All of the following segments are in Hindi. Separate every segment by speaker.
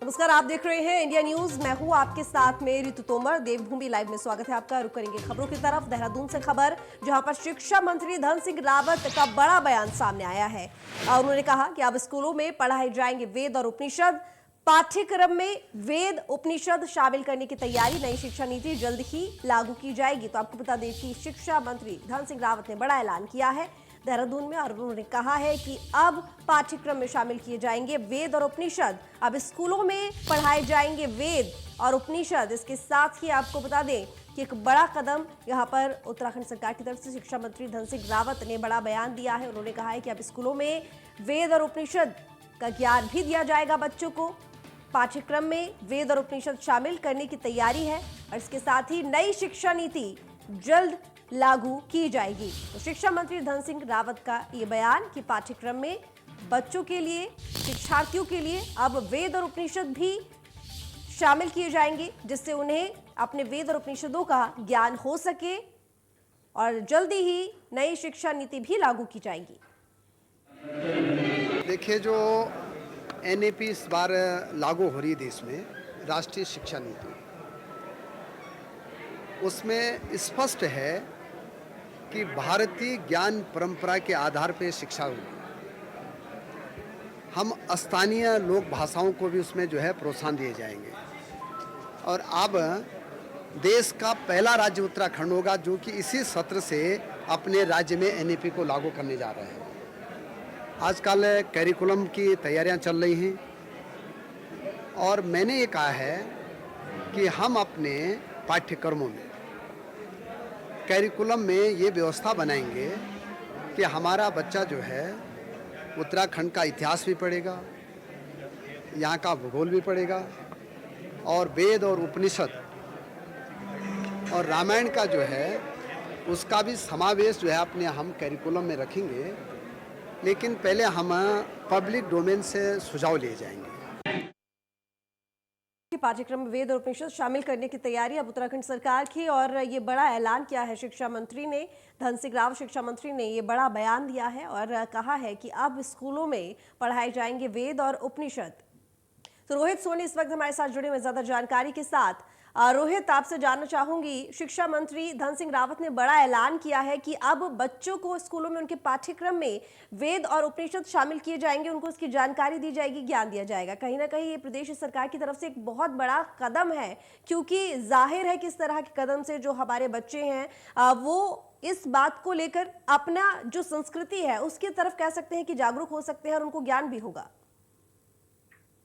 Speaker 1: नमस्कार, आप देख रहे हैं इंडिया न्यूज। मैं हूं आपके साथ में ऋतु तोमर। देवभूमि लाइव में स्वागत है आपका। रुक करेंगे खबरों की तरफ। देहरादून से खबर, जहां पर शिक्षा मंत्री धन सिंह रावत का बड़ा बयान सामने आया है। उन्होंने कहा कि अब स्कूलों में पढ़ाए जाएंगे वेद और उपनिषद। पाठ्यक्रम में वेद उपनिषद शामिल करने की तैयारी। नई शिक्षा नीति जल्द ही लागू की जाएगी। तो आपको बता दें कि शिक्षा मंत्री धन सिंह रावत ने बड़ा ऐलान किया है देहरादून में, और उन्होंने कहा है कि अब पाठ्यक्रम में शामिल किए जाएंगे वेद और उपनिषद। अब स्कूलों में पढ़ाए जाएंगे वेद और उपनिषद। इसके साथ ही आपको बता दें कि एक बड़ा कदम यहां पर उत्तराखंड सरकार की तरफ से शिक्षा मंत्री धन सिंह रावत ने बड़ा बयान दिया है। उन्होंने कहा है कि अब स्कूलों में वेद और उपनिषद का ज्ञान भी दिया जाएगा बच्चों को। पाठ्यक्रम में वेद और उपनिषद शामिल करने की तैयारी है, और इसके साथ ही नई शिक्षा नीति जल्द लागू की जाएगी। तो शिक्षा मंत्री धन सिंह रावत का ये बयान कि पाठ्यक्रम में बच्चों के लिए, शिक्षार्थियों के लिए अब वेद और उपनिषद भी शामिल किए जाएंगे, जिससे उन्हें अपने वेद और उपनिषदों का ज्ञान हो सके, और जल्दी ही नई शिक्षा नीति भी लागू की जाएगी।
Speaker 2: देखिए, जो एनईपी इस बार लागू हो रही है देश में, राष्ट्रीय शिक्षा नीति, उसमें स्पष्ट है कि भारतीय ज्ञान परंपरा के आधार पर शिक्षा होगी। हम स्थानीय लोक भाषाओं को भी उसमें जो है प्रोत्साहन दिए जाएंगे। और अब देश का पहला राज्य उत्तराखंड होगा जो कि इसी सत्र से अपने राज्य में एनईपी को लागू करने जा रहे हैं। आजकल करिकुलम की तैयारियां चल रही हैं, और मैंने ये कहा है कि हम अपने पाठ्यक्रमों में, करिकुलम में ये व्यवस्था बनाएंगे कि हमारा बच्चा जो है उत्तराखंड का इतिहास भी पढ़ेगा, यहाँ का भूगोल भी पढ़ेगा, और वेद और उपनिषद और रामायण का जो है उसका भी समावेश जो है अपने हम करिकुलम में रखेंगे। लेकिन पहले हम पब्लिक डोमेन से सुझाव लिए जाएंगे।
Speaker 1: पाठ्यक्रम में वेद और उपनिषद शामिल करने की तैयारी अब उत्तराखंड सरकार की, और ये बड़ा ऐलान किया है शिक्षा मंत्री ने। धन सिंह रावत शिक्षा मंत्री ने ये बड़ा बयान दिया है और कहा है कि अब स्कूलों में पढ़ाए जाएंगे वेद और उपनिषद। तो रोहित सोनी इस वक्त हमारे साथ जुड़े हुए ज्यादा जानकारी के साथ। रोहित, आपसे जानना चाहूंगी, शिक्षा मंत्री धन सिंह रावत ने बड़ा ऐलान किया है कि अब बच्चों को स्कूलों में उनके पाठ्यक्रम में वेद और उपनिषद शामिल किए जाएंगे, उनको उसकी जानकारी दी जाएगी, ज्ञान दिया जाएगा। कहीं ना कहीं ये प्रदेश सरकार की तरफ से एक बहुत बड़ा कदम है, क्योंकि जाहिर है कि इस तरह के कदम से जो हमारे बच्चे हैं वो इस बात को लेकर अपना जो संस्कृति है उसकी तरफ कह सकते हैं कि जागरूक हो सकते हैं, और उनको ज्ञान भी होगा।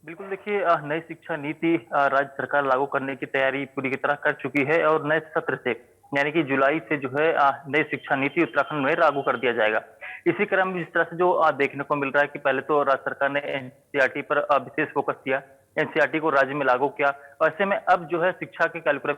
Speaker 3: बिल्कुल, देखिए, नई शिक्षा नीति राज्य सरकार लागू करने की तैयारी पूरी की तरह कर चुकी है, और नए सत्र से यानी कि जुलाई से जो है नई शिक्षा नीति उत्तराखंड में लागू कर दिया जाएगा। इसी क्रम में जिस तरह से जो देखने को मिल रहा है कि पहले तो राज्य सरकार ने एनसीईआरटी पर विशेष फोकस किया, एनसीईआरटी को राज्य में लागू किया, और ऐसे में अब जो है शिक्षा के कैरिकुलम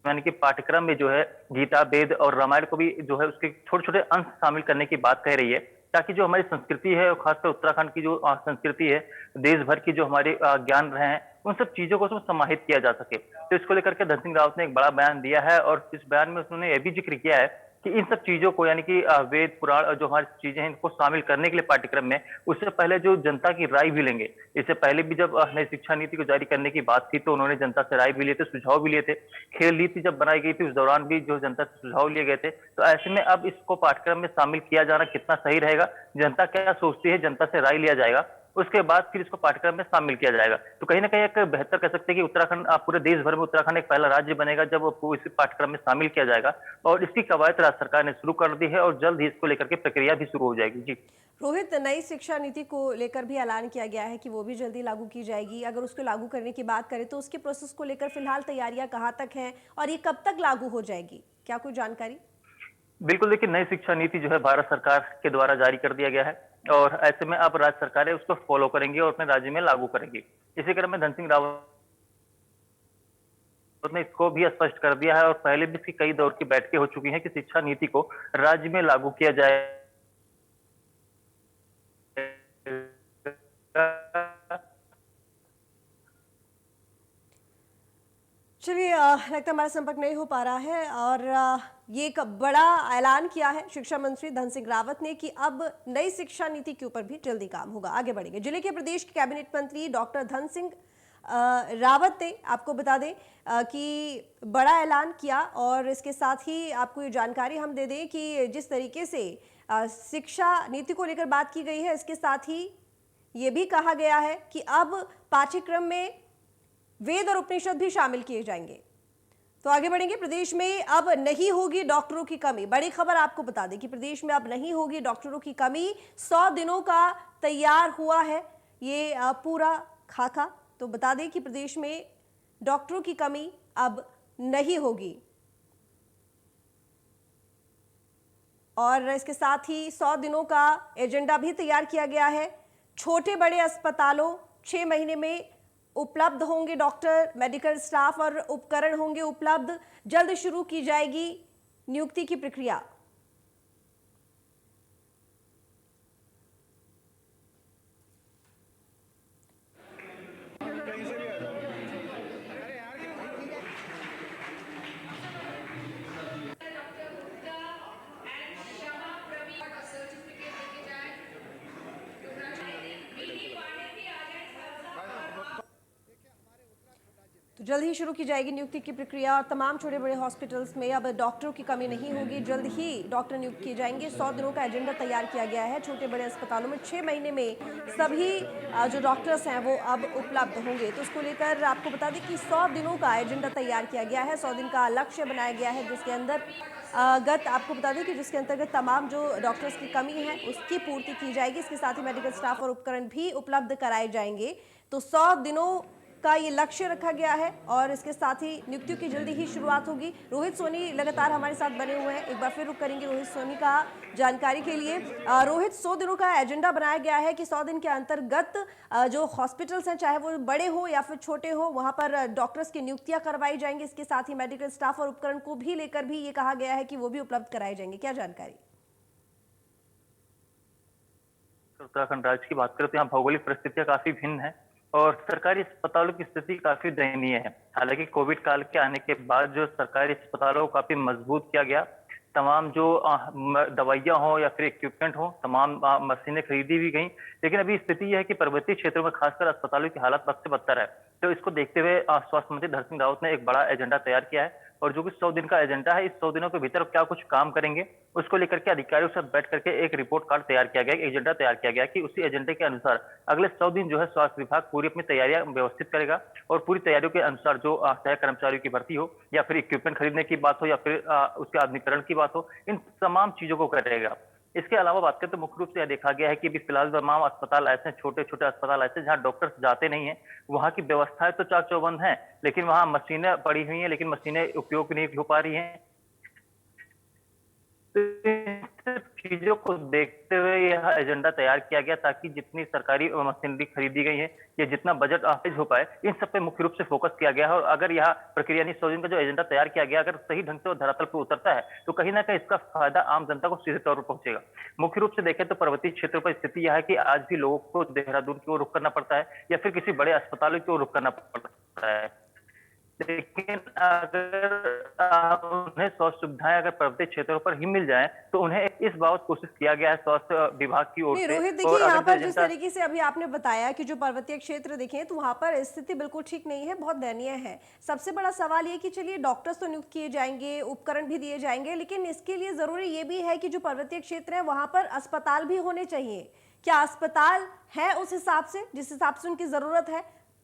Speaker 3: यानी कि पाठ्यक्रम में जो है गीता, वेद और रामायण को भी जो है उसके छोटे छोटे अंश शामिल करने की बात कह रही है, ताकि जो हमारी संस्कृति है और खासकर उत्तराखंड की जो संस्कृति है, देश भर की जो हमारे ज्ञान रहे हैं, उन सब चीजों को उसमें समाहित किया जा सके। तो इसको लेकर के धन सिंह रावत ने एक बड़ा बयान दिया है, और इस बयान में उन्होंने यह भी जिक्र किया है कि इन सब चीजों को यानी कि वेद पुराण और जो हमारी चीजें हैं इनको शामिल करने के लिए पाठ्यक्रम में, उससे पहले जो जनता की राय भी लेंगे। इससे पहले भी जब नई शिक्षा नीति को जारी करने की बात थी तो उन्होंने जनता से राय भी लिए थे, सुझाव भी लिए थे। खेल नीति जब बनाई गई थी उस दौरान भी जो जनता से सुझाव लिए गए थे। तो ऐसे में अब इसको पाठ्यक्रम में शामिल किया जाना कितना सही रहेगा, जनता क्या सोचती है, जनता से राय लिया जाएगा, उसके बाद फिर इसको पाठ्यक्रम में शामिल किया जाएगा। तो कहीं ना कहीं एक बेहतर कह सकते हैं कि उत्तराखंड पूरे देश भर में उत्तराखंड एक पहला राज्य बनेगा जब वो इस पाठ्यक्रम में शामिल किया जाएगा, और इसकी कवायद राज्य सरकार ने शुरू कर दी है, और जल्द ही इसको लेकर के प्रक्रिया भी शुरू हो जाएगी। जी
Speaker 1: रोहित, नई शिक्षा नीति को लेकर भी ऐलान किया गया है कि वो भी जल्दी लागू की जाएगी। अगर उसको लागू करने की बात करें तो उसके प्रोसेस को लेकर फिलहाल तैयारियां कहां तक हैं, और ये कब तक लागू हो जाएगी, क्या कोई जानकारी?
Speaker 3: बिल्कुल, देखिए, नई शिक्षा नीति जो है भारत सरकार के द्वारा जारी कर दिया गया है, और ऐसे में अब राज्य सरकारें उसको फॉलो करेंगी और अपने राज्य में लागू करेंगी। इसी क्रम में धन सिंह रावत ने इसको भी स्पष्ट कर दिया है, और पहले भी इसकी कई दौर की बैठकें हो चुकी हैं कि शिक्षा नीति को राज्य में लागू किया जाए।
Speaker 1: चलिए, लगता है हमारा संपर्क नहीं हो पा रहा है, और ये एक बड़ा ऐलान किया है शिक्षा मंत्री धन सिंह रावत ने कि अब नई शिक्षा नीति के ऊपर भी जल्दी काम होगा। आगे बढ़ेंगे। जिले के प्रदेश के कैबिनेट मंत्री डॉक्टर धन सिंह रावत ने आपको बता दें कि बड़ा ऐलान किया और इसके साथ ही आपको ये जानकारी हम दे दें कि जिस तरीके से शिक्षा नीति को लेकर बात की गई है, इसके साथ ही ये भी कहा गया है कि अब पाठ्यक्रम में वेद और उपनिषद भी शामिल किए जाएंगे। तो आगे बढ़ेंगे। प्रदेश में अब नहीं होगी डॉक्टरों की कमी। बड़ी खबर आपको बता दें कि प्रदेश में अब नहीं होगी डॉक्टरों की कमी। 100 दिनों का तैयार हुआ है ये पूरा खाका। तो बता दें कि प्रदेश में डॉक्टरों की कमी अब नहीं होगी और इसके साथ ही 100 दिनों का एजेंडा भी तैयार किया गया है। छोटे बड़े अस्पतालों 6 महीने में उपलब्ध होंगे डॉक्टर, मेडिकल स्टाफ और उपकरण होंगे उपलब्ध। जल्द शुरू की जाएगी नियुक्ति की प्रक्रिया। तो जल्द ही शुरू की जाएगी नियुक्ति की प्रक्रिया और तमाम छोटे बड़े हॉस्पिटल्स में अब डॉक्टरों की कमी नहीं होगी। जल्द ही डॉक्टर नियुक्त किए जाएंगे। 100 दिनों का एजेंडा तैयार किया गया है। छोटे बड़े अस्पतालों में 6 महीने में सभी जो डॉक्टर्स हैं वो अब उपलब्ध होंगे। तो उसको लेकर आपको बता दें कि 100 दिनों का एजेंडा तैयार किया गया है। 100 दिन का लक्ष्य बनाया गया है जिसके अंदर आपको बता दें कि जिसके अंतर्गत तमाम जो डॉक्टर्स की कमी है उसकी पूर्ति की जाएगी। इसके साथ ही मेडिकल स्टाफ और उपकरण भी उपलब्ध कराए जाएंगे। तो 100 दिनों का ये लक्ष्य रखा गया है और इसके साथ ही नियुक्तियों की जल्दी ही शुरुआत होगी। रोहित सोनी लगातार हमारे साथ बने हुए हैं। एक बार फिर रुक करेंगे रोहित सोनी का जानकारी के लिए। रोहित, 100 दिनों का एजेंडा बनाया गया है कि 100 दिन के अंतर्गत जो हॉस्पिटल्स हैं चाहे वो बड़े हो या फिर छोटे हो वहां पर डॉक्टर्स की नियुक्तियां करवाई जाएंगी। इसके साथ ही मेडिकल स्टाफ और उपकरण को भी लेकर भी ये कहा गया है कि वो भी उपलब्ध कराए जाएंगे। क्या जानकारी?
Speaker 3: उत्तराखंड राज्य की बात करें तो यहाँ भौगोलिक परिस्थितियां काफी भिन्न है और सरकारी अस्पतालों की स्थिति काफी दयनीय है। हालांकि कोविड काल के आने के बाद जो सरकारी अस्पतालों को काफी मजबूत किया गया, तमाम जो दवाइयां हो या फिर इक्विपमेंट हो, तमाम मशीनें खरीदी भी गई। लेकिन अभी स्थिति यह है कि पर्वतीय क्षेत्रों में खासकर अस्पतालों की हालत बद से बदतर है। तो इसको देखते हुए स्वास्थ्य मंत्री धन सिंह रावत ने एक बड़ा एजेंडा तैयार किया है और जो कि 100 दिन का एजेंडा है, इस 100 दिनों के भीतर क्या कुछ काम करेंगे उसको लेकर के अधिकारियों से बैठ करके एक रिपोर्ट कार्ड तैयार किया गया, एक एजेंडा तैयार किया गया कि उसी एजेंडे के अनुसार अगले 100 दिन जो है स्वास्थ्य विभाग पूरी अपनी तैयारियां व्यवस्थित करेगा और पूरी तैयारियों के अनुसार जो चाहे कर्मचारियों की भर्ती हो या फिर इक्विपमेंट खरीदने की बात हो या फिर उसके आधुनिकीकरण की बात हो, इन तमाम चीजों को करेगा। इसके अलावा बात करें तो मुख्य रूप से यह देखा गया है कि अभी फिलहाल तमाम अस्पताल ऐसे छोटे छोटे अस्पताल ऐसे जहां डॉक्टर्स जाते नहीं है, वहां की व्यवस्थाएं तो चाक चौबंद है लेकिन वहां मशीनें पड़ी हुई हैं लेकिन मशीनें उपयोग नहीं हो पा रही हैं। तो इन सब चीजों को देखते हुए यह एजेंडा तैयार किया गया ताकि जितनी सरकारी मशीनरी खरीदी गई है या जितना बजट आवंटित हो पाए, इन सब पे मुख्य रूप से फोकस किया गया है। और अगर यह प्रक्रिया यानी 100 दिन का जो एजेंडा तैयार किया गया अगर सही ढंग से वो धरातल पर उतरता है तो कहीं ना कहीं इसका फायदा आम जनता को सीधे तौर पर पहुंचेगा। मुख्य रूप से देखें तो पर्वतीय क्षेत्रों पर स्थिति यह है कि आज भी लोगों को देहरादून की ओर रुख करना पड़ता है या फिर किसी बड़े अस्पतालों की ओर रुख करना पड़ता है। लेकिन अगर उन्हें स्वास्थ्य सुविधाएं अगर पर्वतीय क्षेत्रों पर ही मिल जाएं तो उन्हें इस बाबत कोशिश किया गया है स्वास्थ्य विभाग की ओर
Speaker 1: नहीं
Speaker 3: से।
Speaker 1: रोहित, देखिए यहाँ पर जिस तरीके से अभी आपने बताया कि जो पर्वतीय क्षेत्र देखें तो वहां पर स्थिति बिल्कुल ठीक नहीं है, बहुत दयनीय है। सबसे बड़ा सवाल ये कि चलिए डॉक्टर्स तो नियुक्त किए जाएंगे, उपकरण भी दिए जाएंगे, लेकिन इसके लिए जरूरी ये भी है कि जो पर्वतीय क्षेत्र है वहां पर अस्पताल भी होने चाहिए। क्या अस्पताल है उस हिसाब से जिस हिसाब से उनकी जरूरत है?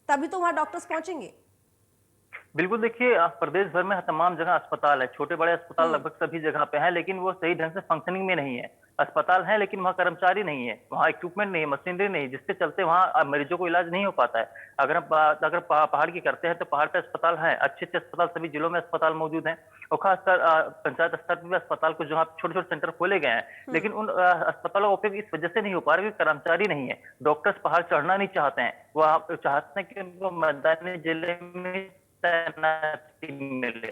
Speaker 1: तभी तो वहां डॉक्टर्स पहुंचेंगे।
Speaker 3: बिल्कुल, देखिए प्रदेश भर में तमाम जगह अस्पताल है, छोटे बड़े अस्पताल लगभग सभी जगह पे हैं लेकिन वो सही ढंग से फंक्शनिंग में नहीं है। अस्पताल है लेकिन वहाँ कर्मचारी नहीं है, वहाँ इक्विपमेंट नहीं है, मशीनरी नहीं, जिसके चलते वहाँ मरीजों को इलाज नहीं हो पाता है। अगर पहाड़ की करते हैं तो पहाड़ पे अस्पताल है, अच्छे अच्छे अस्पताल सभी जिलों में अस्पताल मौजूद हैं और खासकर पंचायत स्तर पर भी अस्पताल को जहाँ छोटे छोटे सेंटर खोले गए हैं लेकिन उन अस्पतालों का उपयोग इस वजह से नहीं हो पा रहा क्योंकि कर्मचारी नहीं है। डॉक्टर्स पहाड़ चढ़ना नहीं चाहते हैं, वह चाहते हैं कि उनको मैदानी जिले में तैनाती मिले।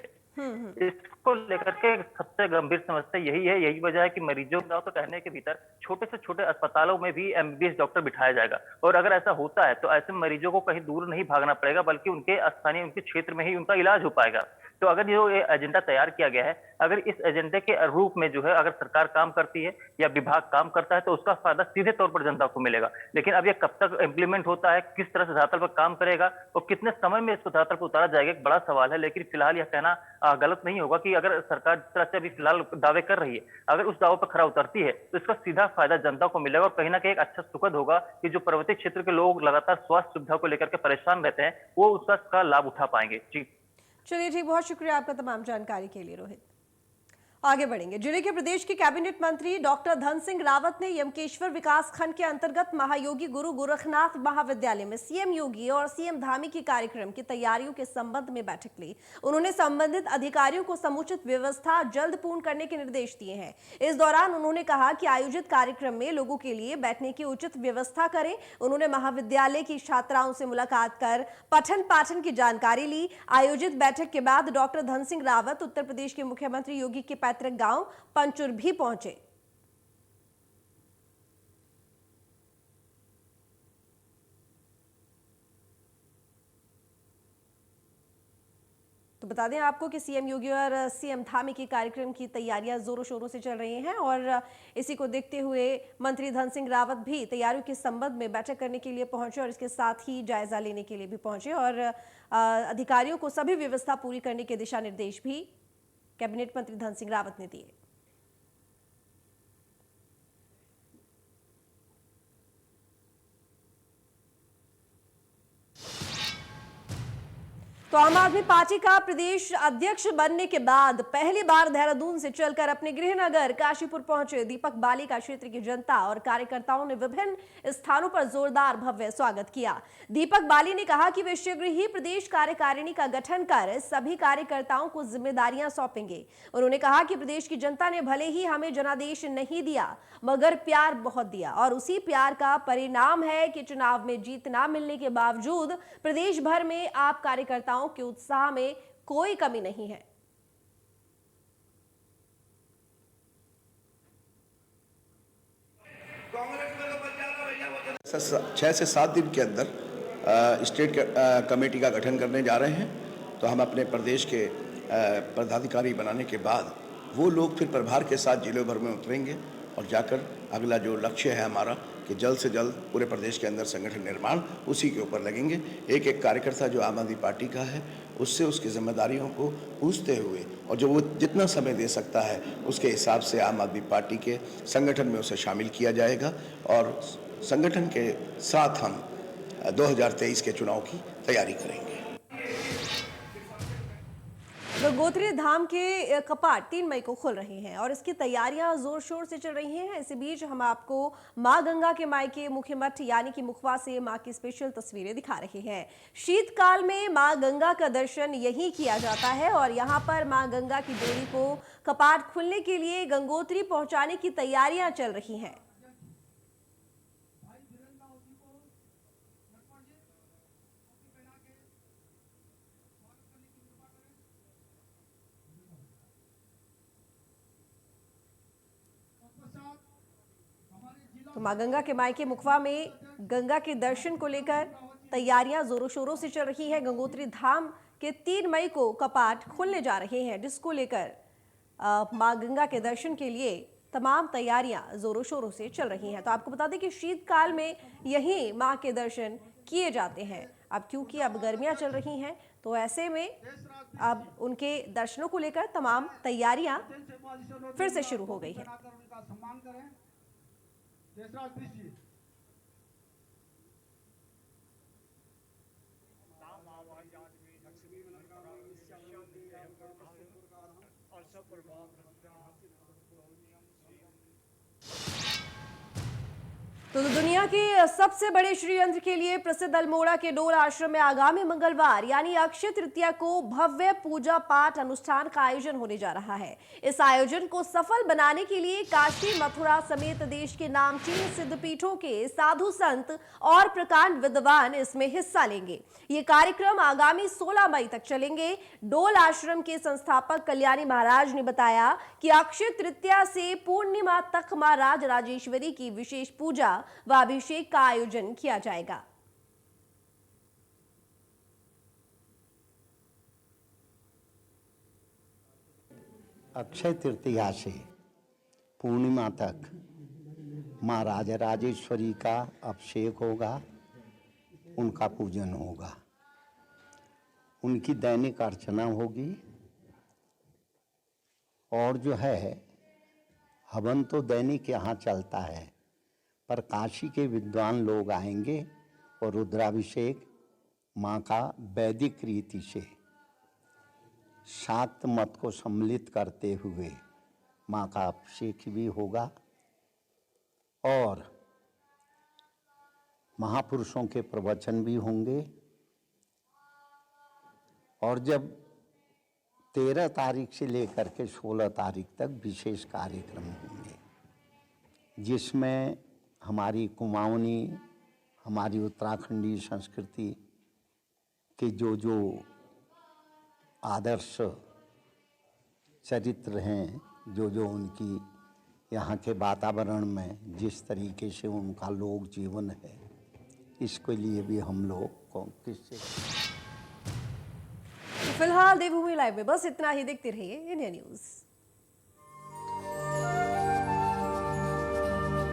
Speaker 3: इसको लेकर के सबसे गंभीर समस्या यही है, यही वजह है कि मरीजों का तो कहने के भीतर छोटे से छोटे अस्पतालों में भी एमबीबीएस डॉक्टर बिठाया जाएगा और अगर ऐसा होता है तो ऐसे मरीजों को कहीं दूर नहीं भागना पड़ेगा बल्कि उनके स्थानीय उनके क्षेत्र में ही उनका इलाज हो पाएगा। तो अगर ये एजेंडा तैयार किया गया है, अगर इस एजेंडे के रूप में जो है अगर सरकार काम करती है या विभाग काम करता है तो उसका फायदा सीधे तौर पर जनता को मिलेगा। लेकिन अब ये कब तक इम्प्लीमेंट होता है, किस तरह से धरातल पर काम करेगा और कितने समय में इसको धरातल पर उतारा जाएगा, एक बड़ा सवाल है। लेकिन फिलहाल यह कहना गलत नहीं होगा कि अगर सरकार जिस तरह से अभी फिलहाल दावे कर रही है, अगर उस दावे पर खरा उतरती है तो इसका सीधा फायदा जनता को मिलेगा और कहीं ना कहीं एक अच्छा सुखद होगा कि जो पर्वतीय क्षेत्र के लोग लगातार स्वास्थ्य सुविधा को लेकर के परेशान रहते हैं, वो उसका लाभ उठा पाएंगे। जी
Speaker 1: चलिए ठीक, बहुत शुक्रिया आपका तमाम जानकारी के लिए रोहित। आगे बढ़ेंगे। जिले के प्रदेश के कैबिनेट मंत्री डॉक्टर धन सिंह रावत ने यमकेश्वर विकास खंड के अंतर्गत महायोगी गुरु गोरखनाथ महाविद्यालय में सीएम योगी और सीएम धामी के कार्यक्रम की तैयारियों के संबंध में बैठक ली। उन्होंने संबंधित अधिकारियों को समुचित व्यवस्था जल्द पूर्ण करने के निर्देश दिए हैं। इस दौरान उन्होंने कहा कि आयोजित कार्यक्रम में लोगों के लिए बैठने की उचित व्यवस्था करें। उन्होंने महाविद्यालय की छात्राओं से मुलाकात कर पठन पाठन की जानकारी ली। आयोजित बैठक के बाद डॉक्टर धन सिंह रावत उत्तर प्रदेश के मुख्यमंत्री योगी के पैतृक गांव पंचुर भी पहुंचे। तो बता दें आपको कि सीएम योगी और सीएम धामी के कार्यक्रम की तैयारियां जोरों शोरों से चल रही हैं और इसी को देखते हुए मंत्री धन सिंह रावत भी तैयारियों के संबंध में बैठक करने के लिए पहुंचे और इसके साथ ही जायजा लेने के लिए भी पहुंचे और अधिकारियों को सभी व्यवस्था पूरी करने के दिशा निर्देश भी कैबिनेट मंत्री धन सिंह रावत ने दिए। तो आम आदमी पार्टी का प्रदेश अध्यक्ष बनने के बाद पहली बार देहरादून से चलकर अपने गृहनगर काशीपुर पहुंचे दीपक बाली का क्षेत्र की जनता और कार्यकर्ताओं ने विभिन्न स्थानों पर जोरदार भव्य स्वागत किया। दीपक बाली ने कहा कि वे शीघ्र ही प्रदेश कार्यकारिणी का गठन कर सभी कार्यकर्ताओं को जिम्मेदारियां सौंपेंगे। उन्होंने कहा कि प्रदेश की जनता ने भले ही हमें जनादेश नहीं दिया मगर प्यार बहुत दिया और उसी प्यार का परिणाम है कि चुनाव में जीत ना मिलने के बावजूद प्रदेश भर में आप कार्यकर्ताओं के उत्साह में कोई कमी नहीं है।
Speaker 4: 6 से 7 दिन के अंदर स्टेट कमेटी का गठन करने जा रहे हैं। तो हम अपने प्रदेश के पदाधिकारी बनाने के बाद वो लोग फिर प्रभार के साथ जिले भर में उतरेंगे और जाकर अगला जो लक्ष्य है हमारा कि जल्द से जल्द पूरे प्रदेश के अंदर संगठन निर्माण, उसी के ऊपर लगेंगे। एक एक कार्यकर्ता जो आम आदमी पार्टी का है उससे उसकी जिम्मेदारियों को पूछते हुए और जो वो जितना समय दे सकता है उसके हिसाब से आम आदमी पार्टी के संगठन में उसे शामिल किया जाएगा और संगठन के साथ हम 2023 के चुनाव की तैयारी करेंगे।
Speaker 1: गंगोत्री धाम के कपाट 3 मई को खुल रहे हैं और इसकी तैयारियां जोर शोर से चल रही हैं। इसी बीच हम आपको मां गंगा के मायके मुख्य मठ यानी कि मुखवा से मां की स्पेशल तस्वीरें दिखा रहे हैं। शीतकाल में मां गंगा का दर्शन यहीं किया जाता है और यहां पर मां गंगा की डोली को कपाट खुलने के लिए गंगोत्री पहुंचाने की तैयारियां चल रही हैं। तो मां गंगा के मायके मुखवा में गंगा के दर्शन को लेकर तैयारियां जोरों शोरों से चल रही हैं। गंगोत्री धाम के 3 मई को कपाट खुलने जा रहे हैं, जिसको लेकर मां गंगा के दर्शन के लिए तमाम तैयारियां जोरों शोरों से चल रही हैं। तो आपको बता दें कि शीतकाल में यही मां के दर्शन किए जाते हैं। अब क्योंकि अब गर्मियां चल रही हैं तो ऐसे में अब उनके दर्शनों को लेकर तमाम तैयारियां फिर से शुरू हो गई हैं। तो दुनिया के सबसे बड़े श्रीयंत्र के लिए प्रसिद्ध अल्मोड़ा के डोल आश्रम में आगामी मंगलवार यानी अक्षय तृतीया को भव्य पूजा पाठ अनुष्ठान का आयोजन होने जा रहा है। इस आयोजन को सफल बनाने के लिए काशी, मथुरा समेत देश के नामचीन सिद्धपीठों के साधु संत और प्रकांड विद्वान इसमें हिस्सा लेंगे। ये कार्यक्रम आगामी 16 मई तक चलेंगे। डोल आश्रम के संस्थापक कल्याणी महाराज ने बताया कि अक्षय तृतीया से पूर्णिमा तक मां राज राजेश्वरी की विशेष पूजा व अभिषेक का आयोजन किया जाएगा।
Speaker 5: अक्षय तृतीया से पूर्णिमा तक माँ राजराजेश्वरी का अभिषेक होगा, उनका पूजन होगा, उनकी दैनिक अर्चना होगी और जो है हवन तो दैनिक यहाँ चलता है, पर काशी के विद्वान लोग आएंगे और रुद्राभिषेक माँ का वैदिक रीति से शाक्त मत को सम्मिलित करते हुए माँ का अभिषेक भी होगा और महापुरुषों के प्रवचन भी होंगे। और जब 13 तारीख से लेकर के 16 तारीख तक विशेष कार्यक्रम होंगे, जिसमें हमारी कुमाऊनी, हमारी उत्तराखंडी संस्कृति के जो आदर्श चरित्र हैं, जो उनकी यहाँ के वातावरण में जिस तरीके से उनका लोक जीवन है, इसके लिए भी हम लोग किससे
Speaker 1: फिलहाल देवभूमि लाइव में बस इतना ही। देखते रहिए इंडिया न्यूज़।